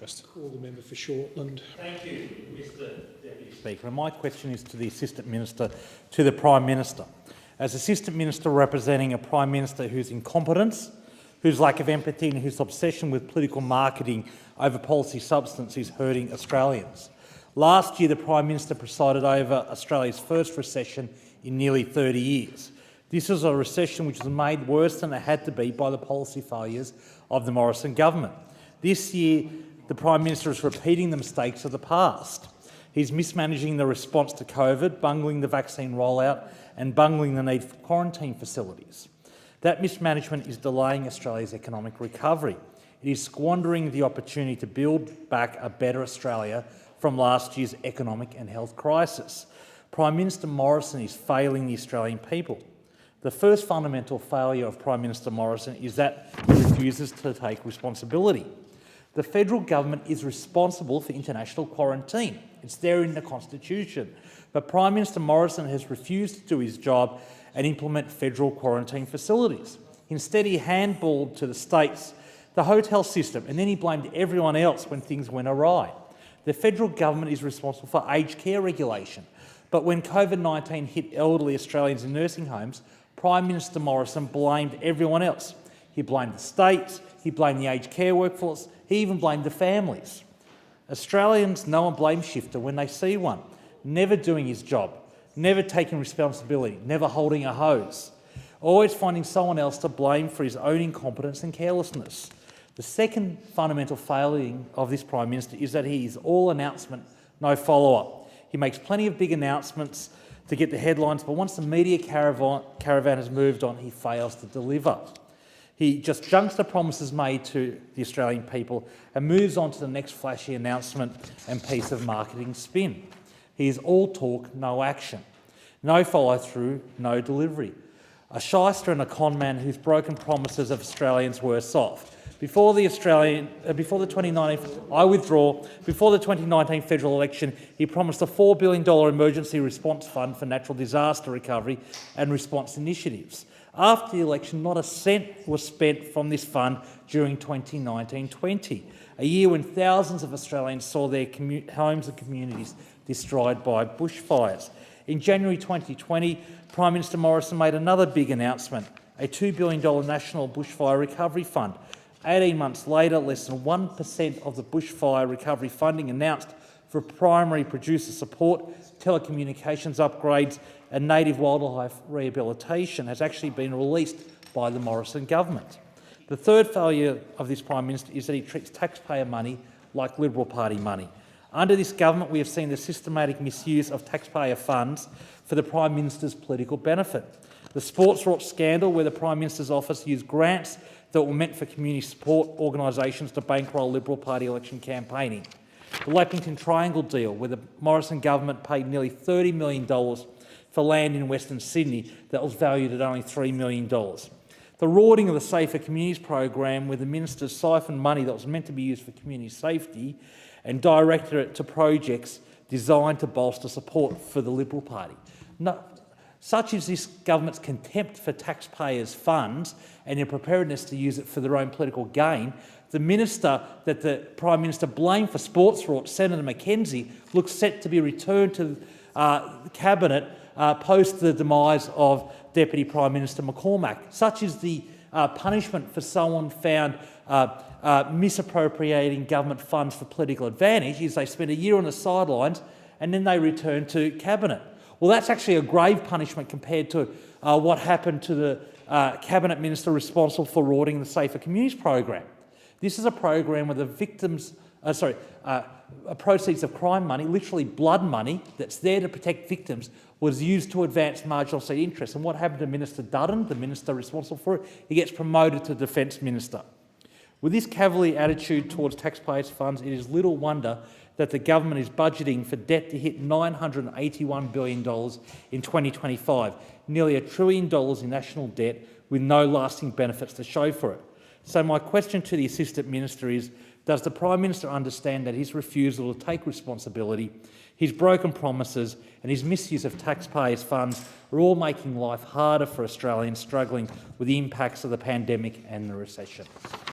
Just call the member for Shortland. Thank you, Mr Deputy Speaker. And my question is to the Assistant Minister to the Prime Minister. As Assistant Minister representing a Prime Minister whose incompetence, whose lack of empathy and whose obsession with political marketing over policy substance is hurting Australians. Last year, the Prime Minister presided over Australia's first recession in nearly 30 years. This was a recession which was made worse than it had to be by the policy failures of the Morrison government. This year, the Prime Minister is repeating the mistakes of the past. He's mismanaging the response to COVID, bungling the vaccine rollout and bungling the need for quarantine facilities. That mismanagement is delaying Australia's economic recovery. It is squandering the opportunity to build back a better Australia from last year's economic and health crisis. Prime Minister Morrison is failing the Australian people. The first fundamental failure of Prime Minister Morrison is that he refuses to take responsibility. The federal government is responsible for international quarantine. It's there in the Constitution. But Prime Minister Morrison has refused to do his job and implement federal quarantine facilities. Instead, he handballed to the states the hotel system, and then he blamed everyone else when things went awry. The federal government is responsible for aged care regulation. But when COVID-19 hit elderly Australians in nursing homes, Prime Minister Morrison blamed everyone else. He blamed the states, he blamed the aged care workforce, he even blamed the families. Australians know a blame shifter when they see one, never doing his job, never taking responsibility, never holding a hose, always finding someone else to blame for his own incompetence and carelessness. The second fundamental failing of this Prime Minister is that he is all announcement, no follow-up. He makes plenty of big announcements to get the headlines, but once the media caravan has moved on, he fails to deliver. He just junks the promises made to the Australian people and moves on to the next flashy announcement and piece of marketing spin. He is all talk, no action. No follow-through, no delivery. A shyster and a con man whose broken promises of Australians worse off. Before the 2019 federal election, he promised a $4 billion emergency response fund for natural disaster recovery and response initiatives. After the election, not a cent was spent from this fund during 2019-20, a year when thousands of Australians saw their homes and communities destroyed by bushfires. In January 2020, Prime Minister Morrison made another big announcement, a $2 billion National Bushfire Recovery Fund. 18 months later, less than 1% of the bushfire recovery funding announced for primary producer support, telecommunications upgrades and native wildlife rehabilitation has actually been released by the Morrison government. The third failure of this Prime Minister is that he treats taxpayer money like Liberal Party money. Under this government, we have seen the systematic misuse of taxpayer funds for the Prime Minister's political benefit. The sports rot scandal, where the Prime Minister's office used grants that were meant for community support organisations to bankroll Liberal Party election campaigning. The Lappington Triangle deal, where the Morrison government paid nearly $30 million for land in Western Sydney that was valued at only $3 million. The rorting of the Safer Communities program, where the minister siphoned money that was meant to be used for community safety and directed it to projects designed to bolster support for the Liberal Party. No, such is this government's contempt for taxpayers' funds and their preparedness to use it for their own political gain. The minister that the Prime Minister blamed for sports rot, Senator Mackenzie, looks set to be returned to Cabinet post the demise of Deputy Prime Minister McCormack. Such is the punishment for someone found misappropriating government funds for political advantage, is they spend a year on the sidelines and then they return to Cabinet. Well, that's actually a grave punishment compared to what happened to the Cabinet Minister responsible for rorting the Safer Communities program. This is a program where the proceeds of crime money, literally blood money, that's there to protect victims, was used to advance marginal seat interests. And what happened to Minister Dutton, the minister responsible for it? He gets promoted to Defence Minister. With this cavalier attitude towards taxpayers' funds, it is little wonder that the government is budgeting for debt to hit $981 billion in 2025, nearly $1 trillion in national debt with no lasting benefits to show for it. So my question to the Assistant Minister is, does the Prime Minister understand that his refusal to take responsibility, his broken promises and his misuse of taxpayers' funds are all making life harder for Australians struggling with the impacts of the pandemic and the recession?